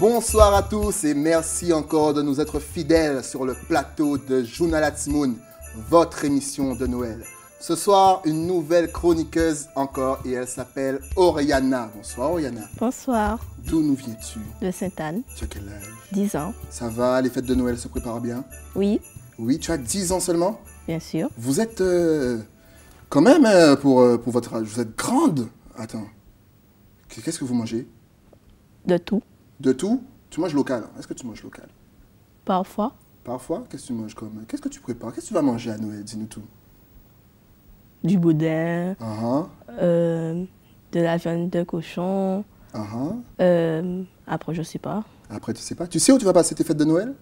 Bonsoir à tous et merci encore de nous être fidèles sur le plateau de Journal Atimoun, votre émission de Noël. Ce soir, une nouvelle chroniqueuse encore et elle s'appelle Oriana. Bonsoir Oriana. Bonsoir. D'où nous viens-tu? De Sainte-Anne. Tu as quel âge? 10 ans. Ça va, les fêtes de Noël se préparent bien? Oui. Oui, tu as 10 ans seulement? Bien sûr. Vous êtes quand même, pour votre âge, vous êtes grande. Attends, qu'est-ce que vous mangez? De tout. De tout? Tu manges local? Est-ce que tu manges local? Parfois. Parfois? Qu'est-ce que tu manges comme? Qu'est-ce que tu prépares? Qu'est-ce que tu vas manger à Noël? Dis-nous tout. Du boudin. Uh-huh. De la viande de cochon. Uh-huh. Après, je sais pas. Après, tu sais pas? Tu sais où tu vas passer tes fêtes de Noël?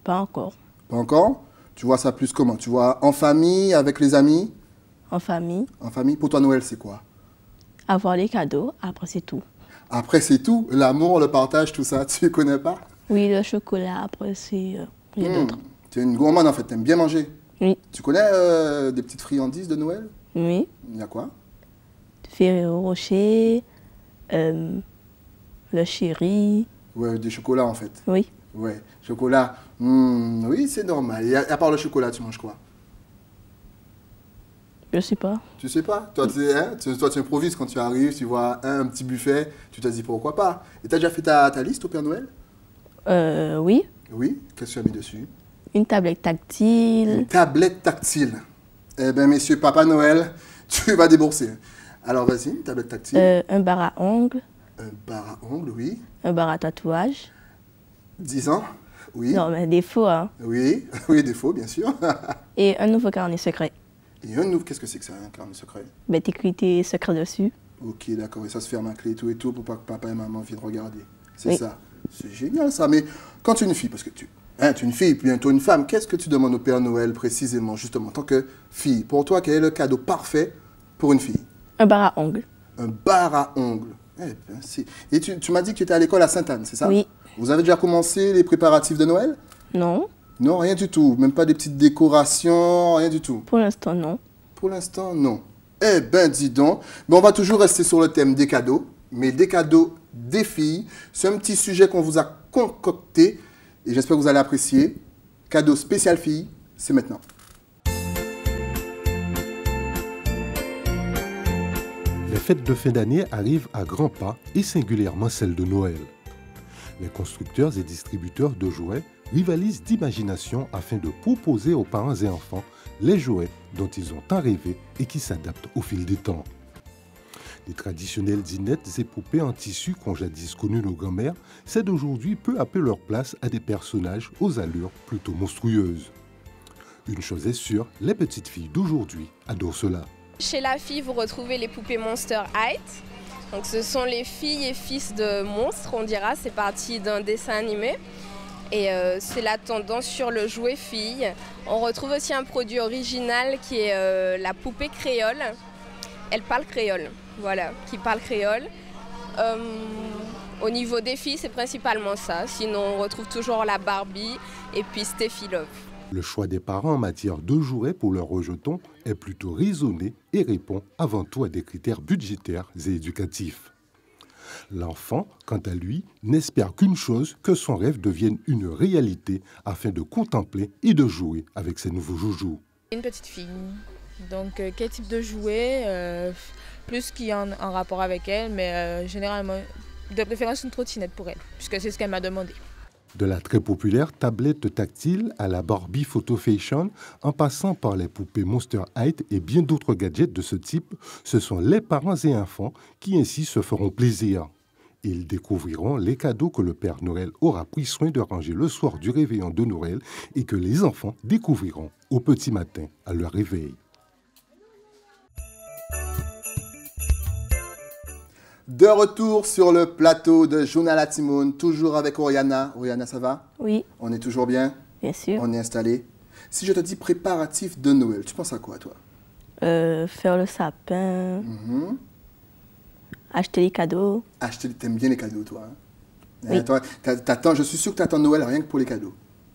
Pas encore. Pas encore? Tu vois ça plus comment? Tu vois en famille, avec les amis? En famille. En famille? Pour toi, Noël, c'est quoi? Avoir les cadeaux. Après, c'est tout. Après, c'est tout? L'amour, le partage, tout ça, tu connais pas? Oui, le chocolat. Après, c'est... il y a d'autres. Tu es une gourmande, en fait. Tu aimes bien manger? Oui. Tu connais des petites friandises de Noël? Oui. Il y a quoi? Ferrero Rocher. Le chéri. Ouais, des chocolats, en fait. Oui. Ouais, chocolat. Oui, c'est normal. Et à part le chocolat, tu manges quoi? Je sais pas. Tu sais pas? Toi, tu improvises quand tu arrives, tu vois un petit buffet, tu te dis pourquoi pas. Et tu as déjà fait ta liste au Père Noël? Oui. Oui? Qu'est-ce que tu as mis dessus? Une tablette tactile. Une tablette tactile. Eh bien, messieurs, Papa Noël, tu vas débourser. Alors, vas-y, une tablette tactile. Un bar à ongles. Un bar à ongles, oui. Un bar à tatouage. 10 ans? Oui. Non, mais des faux, hein. Oui, oui, des faux, bien sûr. Et un nouveau carnet secret. Et un nouveau, qu'est-ce que c'est que ça, un carnet secret? Ben, t'écris tes secrets dessus. Ok, d'accord, et ça se ferme à clé et tout pour pas que papa et maman viennent regarder. C'est Oui. ça. C'est génial ça, mais quand tu es une fille, parce que tu es une fille, bientôt une femme, qu'est-ce que tu demandes au Père Noël précisément, justement, en tant que fille? Pour toi, quel est le cadeau parfait pour une fille? Un bar à ongles. Un bar à ongles. Eh bien, et tu m'as dit que tu étais à l'école à Sainte-Anne, c'est ça? Oui. Vous avez déjà commencé les préparatifs de Noël? Non. Non, rien du tout. Même pas des petites décorations, rien du tout. Pour l'instant, non. Pour l'instant, non. Eh ben, dis donc. Mais on va toujours rester sur le thème des cadeaux. Mais des cadeaux des filles. C'est un petit sujet qu'on vous a concocté. Et j'espère que vous allez apprécier. Cadeau spécial filles, c'est maintenant. Les fêtes de fin d'année arrivent à grands pas et singulièrement celles de Noël. Les constructeurs et distributeurs de jouets rivalisent d'imagination afin de proposer aux parents et enfants les jouets dont ils ont tant rêvé et qui s'adaptent au fil des temps. Les traditionnelles dinettes et poupées en tissu qu'ont jadis connu nos grands-mères cèdent aujourd'hui peu à peu leur place à des personnages aux allures plutôt monstrueuses. Une chose est sûre, les petites filles d'aujourd'hui adorent cela. Chez la fille, vous retrouvez les poupées Monster High. Donc ce sont les filles et fils de monstres, on dira, c'est parti d'un dessin animé. Et c'est la tendance sur le jouet fille. On retrouve aussi un produit original qui est la poupée créole. Elle parle créole, voilà, qui parle créole. Au niveau des filles, c'est principalement ça. Sinon, on retrouve toujours la Barbie et puis Steffi Love. Le choix des parents en matière de jouets pour leurs rejetons est plutôt raisonné et répond avant tout à des critères budgétaires et éducatifs. L'enfant, quant à lui, n'espère qu'une chose, que son rêve devienne une réalité afin de contempler et de jouer avec ses nouveaux joujoux. Une petite fille, donc quel type de jouet, plus qui est en rapport avec elle, mais généralement, de préférence une trottinette pour elle, puisque c'est ce qu'elle m'a demandé. De la très populaire tablette tactile à la Barbie Photo Fashion, en passant par les poupées Monster High et bien d'autres gadgets de ce type, ce sont les parents et enfants qui ainsi se feront plaisir. Ils découvriront les cadeaux que le Père Noël aura pris soin de ranger le soir du réveillon de Noël et que les enfants découvriront au petit matin à leur réveil. De retour sur le plateau de Journal Atimoun, toujours avec Oriana. Oriana, ça va? Oui, On est toujours bien? bien sûr. On est installé. Si je te dis préparatif de Noël, tu penses à quoi, toi? Faire le sapin. Acheter les cadeaux. T'aimes bien les cadeaux, toi? Hein? Oui. Toi, je suis sûr que tu attends Noël rien que pour les cadeaux.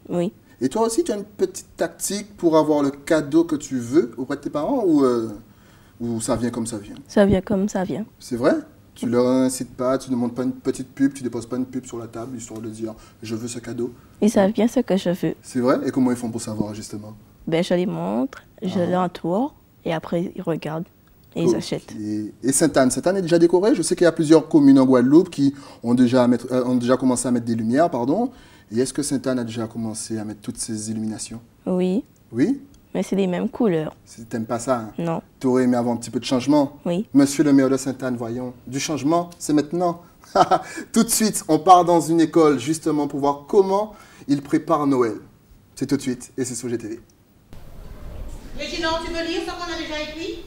Oui. Et toi aussi, tu as une petite tactique pour avoir le cadeau que tu veux auprès de tes parents ou ça vient comme ça vient? Ça vient comme ça vient. C'est vrai? Tu leur incites pas, tu ne montres pas une petite pub, tu déposes pas une pub sur la table, histoire de dire « je veux ce cadeau ». Ils savent bien ce que je veux. C'est vrai? Et comment ils font pour savoir, justement? Ben, je les montre, je l'entoure et après ils regardent et ils achètent. Et Sainte-Anne est déjà décorée? Je sais qu'il y a plusieurs communes en Guadeloupe qui ont déjà commencé à mettre des lumières, pardon. Et est-ce que Sainte-Anne a déjà commencé à mettre toutes ces illuminations? Oui, Oui? mais c'est les mêmes couleurs. T'aimes pas ça, hein? Non, Tu aurais aimé avoir un petit peu de changement? oui. Monsieur le maire de Sainte-Anne, voyons. Du changement, c'est maintenant. Tout de suite, on part dans une école justement pour voir comment ils préparent Noël. C'est tout de suite et c'est sur GTV. Réginald, tu veux lire ce qu'on a déjà écrit?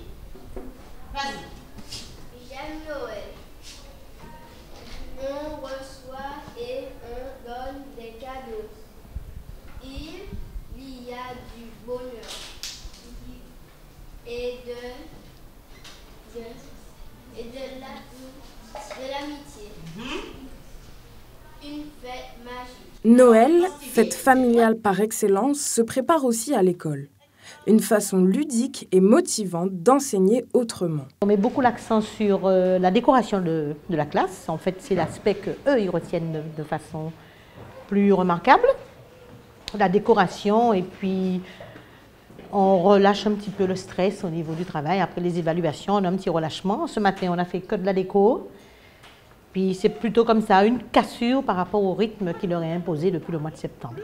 Vas-y. J'aime Noël. On reçoit et on donne des cadeaux. Il y a du bonheur et de l'amitié. Une fête magique. Noël, fête familiale par excellence, se prépare aussi à l'école. Une façon ludique et motivante d'enseigner autrement. On met beaucoup l'accent sur la décoration de la classe. En fait, c'est l'aspect qu'eux, ils retiennent de façon plus remarquable. La décoration, et puis on relâche un petit peu le stress au niveau du travail. Après les évaluations, on a un petit relâchement. Ce matin, on a fait que de la déco. Puis c'est plutôt comme ça, une cassure par rapport au rythme qui leur est imposé depuis le mois de septembre.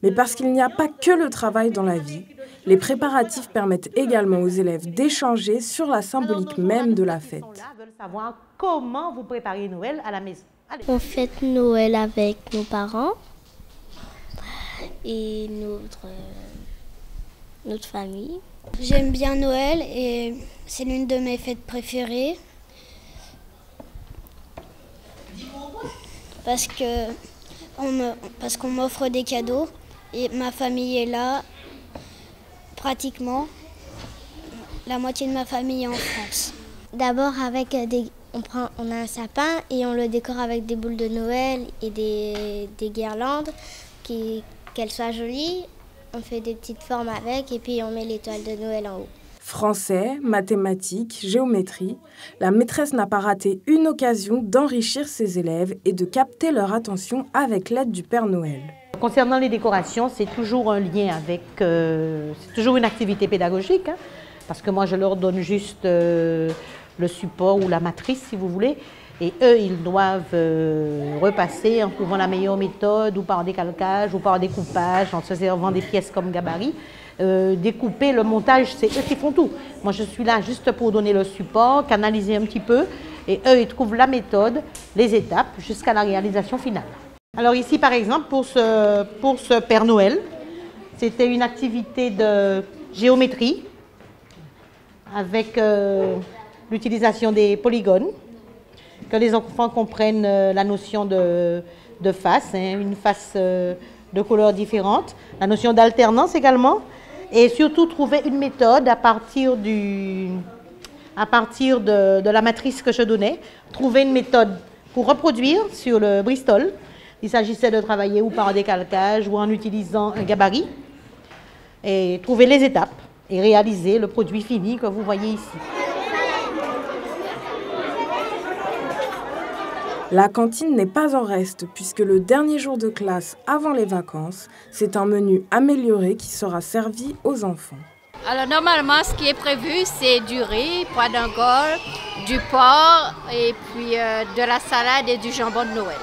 Mais parce qu'il n'y a pas que le travail dans la vie, les préparatifs permettent également aux élèves d'échanger sur la symbolique même de la fête. Ils veulent savoir comment vous préparez Noël à la maison. Allez. On fête Noël avec nos parents et notre famille. J'aime bien Noël et c'est l'une de mes fêtes préférées. Parce qu'on m'offre des cadeaux et ma famille est là, pratiquement. La moitié de ma famille est en France. D'abord on a un sapin et on le décore avec des boules de Noël et des guirlandes, qu'elles soient jolies. On fait des petites formes avec et puis on met l'étoile de Noël en haut. Français, mathématiques, géométrie, la maîtresse n'a pas raté une occasion d'enrichir ses élèves et de capter leur attention avec l'aide du Père Noël. Concernant les décorations, c'est toujours un lien avec... c'est toujours une activité pédagogique, hein, parce que moi, je leur donne juste le support ou la matrice, si vous voulez, et eux, ils doivent repasser en trouvant la meilleure méthode, ou par décalcage, ou par découpage, en se servant des pièces comme gabarit. Découper, le montage, c'est eux qui font tout. Moi, je suis là juste pour donner le support, canaliser un petit peu, et eux, ils trouvent la méthode, les étapes, jusqu'à la réalisation finale. Alors ici, par exemple, pour ce Père Noël, c'était une activité de géométrie avec l'utilisation des polygones, que les enfants comprennent la notion de face, hein, une face de couleurs différentes, la notion d'alternance également, et surtout trouver une méthode à partir de la matrice que je donnais, trouver une méthode pour reproduire sur le Bristol. Il s'agissait de travailler ou par décalcage ou en utilisant un gabarit, et trouver les étapes et réaliser le produit fini que vous voyez ici. La cantine n'est pas en reste puisque le dernier jour de classe avant les vacances, c'est un menu amélioré qui sera servi aux enfants. Alors normalement, ce qui est prévu, c'est du riz, pois d'Angole, du porc et puis de la salade et du jambon de Noël.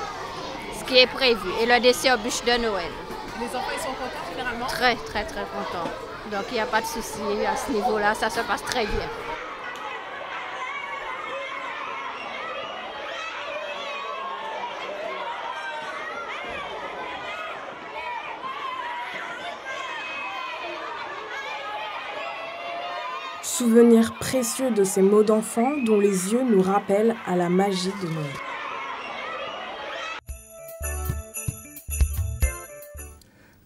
Ce qui est prévu. Et le dessert bûche de Noël. Les enfants, ils sont contents généralement? Très, très, très contents. Donc il n'y a pas de souci à ce niveau-là, ça se passe très bien. Souvenir précieux de ces mots d'enfant dont les yeux nous rappellent à la magie de Noël.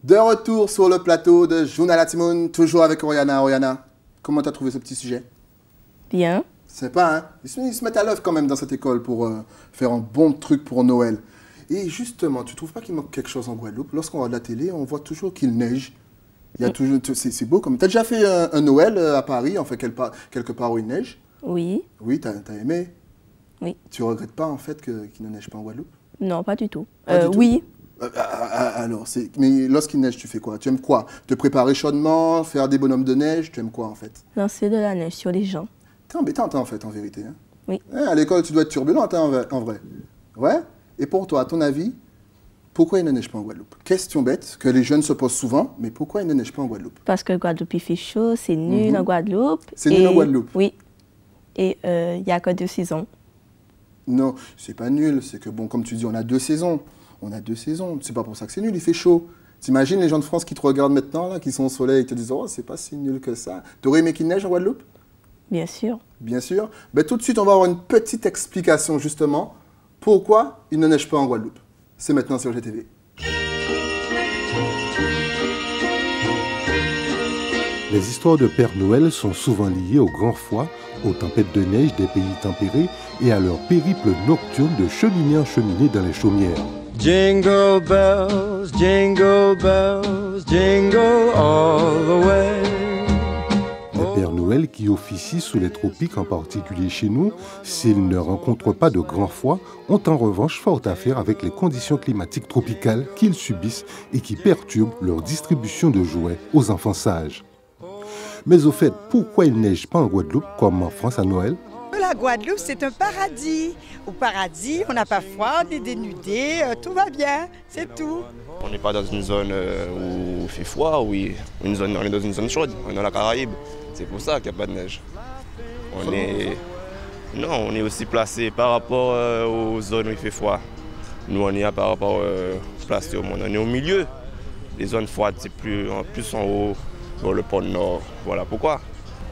De retour sur le plateau de Journal Atimoun, toujours avec Oriana. Oriana, comment tu as trouvé ce petit sujet? Bien. C'est pas, hein? Ils se mettent à l'œuvre quand même dans cette école pour faire un bon truc pour Noël. Et justement, tu trouves pas qu'il manque quelque chose en Guadeloupe? Lorsqu'on regarde la télé, on voit toujours qu'il neige. Il y a toujours, c'est beau comme. T'as déjà fait un Noël à Paris, enfin quelque part où il neige? Oui. Oui, t'as aimé? Oui. Tu regrettes pas en fait qu'il ne neige pas en Guadeloupe? Non, pas du tout. Pas du tout? Oui. Alors, mais lorsqu'il neige, tu fais quoi? Tu aimes quoi? Te préparer chaudement, faire des bonhommes de neige, tu aimes quoi en fait? Lancer de la neige sur les gens. T'es embêtante en fait, en vérité. Hein? Oui. À l'école, tu dois être turbulente hein, en vrai. Ouais? Et pour toi, à ton avis, pourquoi il ne neige pas en Guadeloupe? Question bête que les jeunes se posent souvent, mais pourquoi il ne neige pas en Guadeloupe? Parce que Guadeloupe, il fait chaud, c'est nul en Guadeloupe. C'est nul en Guadeloupe? Oui. Et il n'y a que 2 saisons. Non, c'est pas nul. C'est que, bon, comme tu dis, on a 2 saisons. On a 2 saisons. C'est pas pour ça que c'est nul, il fait chaud. T'imagines les gens de France qui te regardent maintenant, là, qui sont au soleil, et te disent « Oh, c'est pas si nul que ça ». T'aurais aimé qu'il neige en Guadeloupe? Bien sûr. Bien sûr. Ben, tout de suite, on va avoir une petite explication, justement, pourquoi il ne neige pas en Guadeloupe. C'est maintenant sur GTV. Les histoires de Père Noël sont souvent liées au grand froid, aux tempêtes de neige des pays tempérés et à leur périple nocturne de cheminée en cheminée dans les chaumières. Jingle bells, jingle all the way. Les Pères Noël qui officient sous les tropiques, en particulier chez nous, s'ils ne rencontrent pas de grand froid, ont en revanche fort à faire avec les conditions climatiques tropicales qu'ils subissent et qui perturbent leur distribution de jouets aux enfants sages. Mais au fait, pourquoi il neige pas en Guadeloupe comme en France à Noël? La Guadeloupe, c'est un paradis. Au paradis, on n'a pas froid, on est dénudé, tout va bien, c'est tout. On n'est pas dans une zone où il fait froid, on est dans une zone chaude, on est dans la Caraïbe. C'est pour ça qu'il n'y a pas de neige. On est aussi placé par rapport aux zones où il fait froid. Nous, on est par rapport placé au monde. On est au milieu. Les zones froides, c'est plus en haut, dans le pôle Nord. Voilà pourquoi.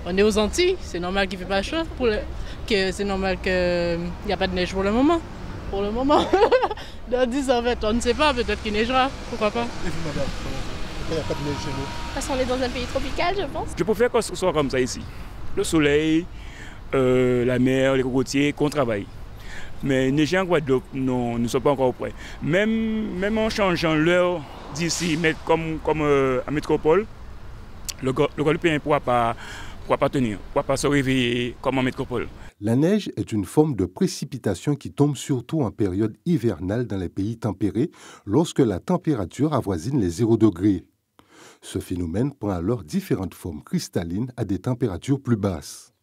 On est aux Antilles, c'est normal qu'il ne fait pas chaud, c'est normal qu'il n'y a pas de neige pour le moment. Pour le moment. Dans 10 ans, on ne sait pas, peut-être qu'il neigera, pourquoi pas. Et vous, madame, il n'y a pas de neige chez nous? Parce qu'on est dans un pays tropical, je pense. Je préfère que ce soit comme ça ici. Le soleil, la mer, les cocotiers, qu'on travaille. Mais neiger en Guadeloupe, non, nous ne sommes pas encore prêts. Même en changeant l'heure d'ici, comme en métropole, le Guadeloupéen ne pourra pas tenir, ne pourra pas se réveiller comme en métropole. La neige est une forme de précipitation qui tombe surtout en période hivernale dans les pays tempérés, lorsque la température avoisine les 0 degrés. Ce phénomène prend alors différentes formes cristallines à des températures plus basses.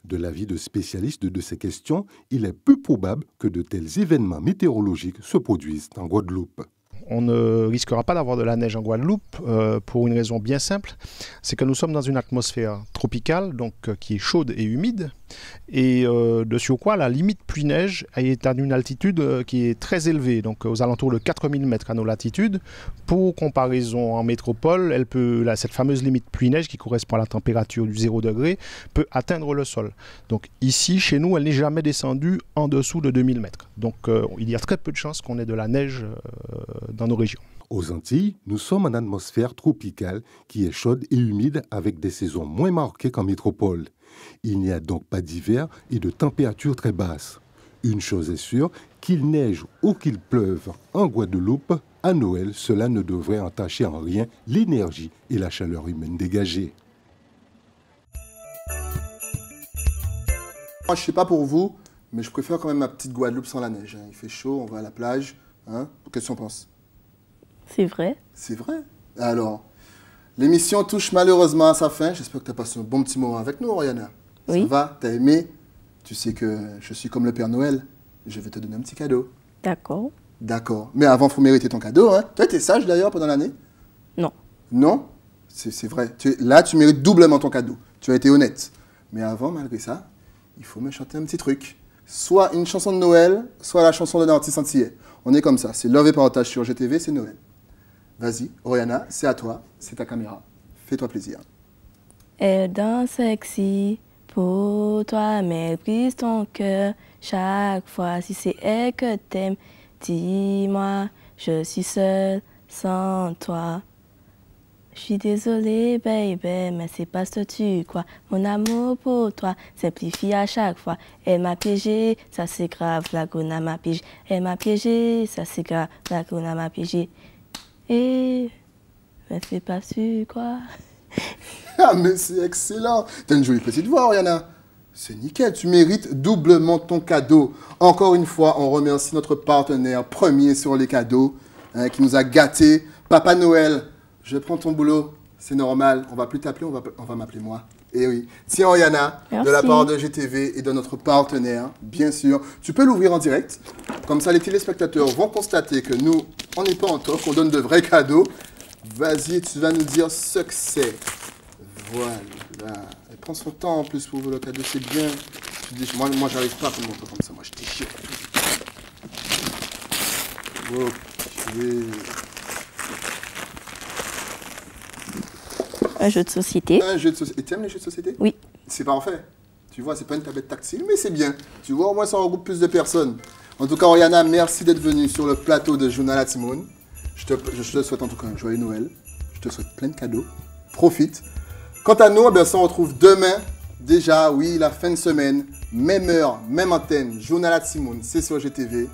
De l'avis de spécialistes de ces questions, il est peu probable que de tels événements météorologiques se produisent en Guadeloupe. On ne risquera pas d'avoir de la neige en Guadeloupe pour une raison bien simple, c'est que nous sommes dans une atmosphère tropicale, donc qui est chaude et humide, et de surcroît la limite pluie-neige est à une altitude qui est très élevée, donc aux alentours de 4000 mètres à nos latitudes. Pour comparaison en métropole, cette fameuse limite pluie-neige qui correspond à la température du 0 degré peut atteindre le sol. Donc ici, chez nous, elle n'est jamais descendue en dessous de 2000 mètres. Donc il y a très peu de chances qu'on ait de la neige dans nos régions. Aux Antilles, nous sommes en atmosphère tropicale qui est chaude et humide avec des saisons moins marquées qu'en métropole. Il n'y a donc pas d'hiver et de températures très basses. Une chose est sûre, qu'il neige ou qu'il pleuve en Guadeloupe, à Noël, cela ne devrait entacher en rien l'énergie et la chaleur humaine dégagée. Moi, je ne sais pas pour vous, mais je préfère quand même ma petite Guadeloupe sans la neige. Il fait chaud, on va à la plage. Hein? Qu'est-ce qu'on pense? C'est vrai. C'est vrai. Alors, l'émission touche malheureusement à sa fin. J'espère que tu as passé un bon petit moment avec nous, Oriana. Oui. Ça va? T'as aimé? Tu sais que je suis comme le Père Noël. Je vais te donner un petit cadeau. D'accord. D'accord. Mais avant, il faut mériter ton cadeau. Hein? Tu as été sage d'ailleurs pendant l'année? Non. Non? C'est vrai. Là, tu mérites doublement ton cadeau. Tu as été honnête. Mais avant, malgré ça, il faut me chanter un petit truc. Soit une chanson de Noël, soit la chanson d'un artiste antillais. On est comme ça. C'est Love et Partage sur GTV, c'est Noël. Vas-y, Oriana, c'est à toi. C'est ta caméra. Fais-toi plaisir. Elle danse sexy pour toi, mais elle brise ton cœur chaque fois. Si c'est elle que t'aimes, dis-moi, je suis seule sans toi. Je suis désolée, baby, mais c'est pas ce que tu crois. Mon amour pour toi simplifie à chaque fois. Elle m'a piégé, ça c'est grave, la gona m'a piégé. Elle m'a piégé, ça c'est grave, la gona m'a piégé. Et mais c'est pas su quoi. Ah mais c'est excellent. T'as une jolie petite voix, Oriana. C'est nickel, tu mérites doublement ton cadeau. Encore une fois, on remercie notre partenaire premier sur les cadeaux hein, qui nous a gâtés. Papa Noël, je prends ton boulot, c'est normal. On va plus t'appeler, on va m'appeler moi. Eh oui. Tiens, Oriana, de la part de GTV et de notre partenaire, bien sûr. Tu peux l'ouvrir en direct. Comme ça, les téléspectateurs vont constater que nous, on n'est pas en tort, qu'on donne de vrais cadeaux. Vas-y, tu vas nous dire ce que c'est. Voilà. Elle prend son temps en plus pour ouvrir le cadeau, c'est bien. Moi j'arrive pas à te le montrer comme ça, moi je déchire. Ok. Un jeu de société. Un jeu de société. Et tu aimes les jeux de société? Oui. C'est parfait. Tu vois, c'est pas une tablette tactile, mais c'est bien. Tu vois, au moins ça regroupe plus de personnes. En tout cas, Oriana, merci d'être venue sur le plateau de Journal à Timon. Je te souhaite en tout cas un joyeux Noël. Je te souhaite plein de cadeaux. Profite. Quant à nous, on se retrouve demain. Déjà, oui, la fin de semaine. Même heure, même antenne. Journal à Timon, c'est sur GTV.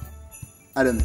À demain.